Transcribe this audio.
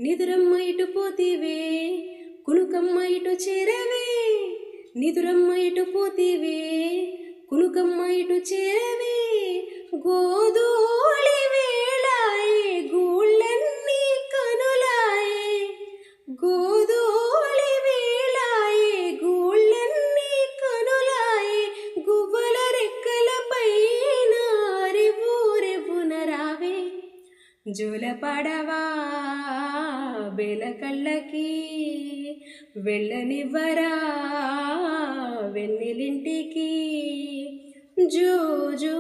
నిదురమ్మ ఇటు పోతివే కునుకమ్మ ఇటు చేరవే నిదురమ్మ ఇటు పోతివే కునుకమ్మ ఇటు చేరవే గోధూళి వేళాయే గూళ్ళన్నీ కనులాయే గోధూళి వేళాయే గూళ్ళన్నీ కనులాయే గువ్వల రెక్కల పైన రివ్వు రివ్వున రావే జోలపడవా బేల కళ్ళకి వెళ్ళనివ్వరా వెన్నెలింటికి జో జో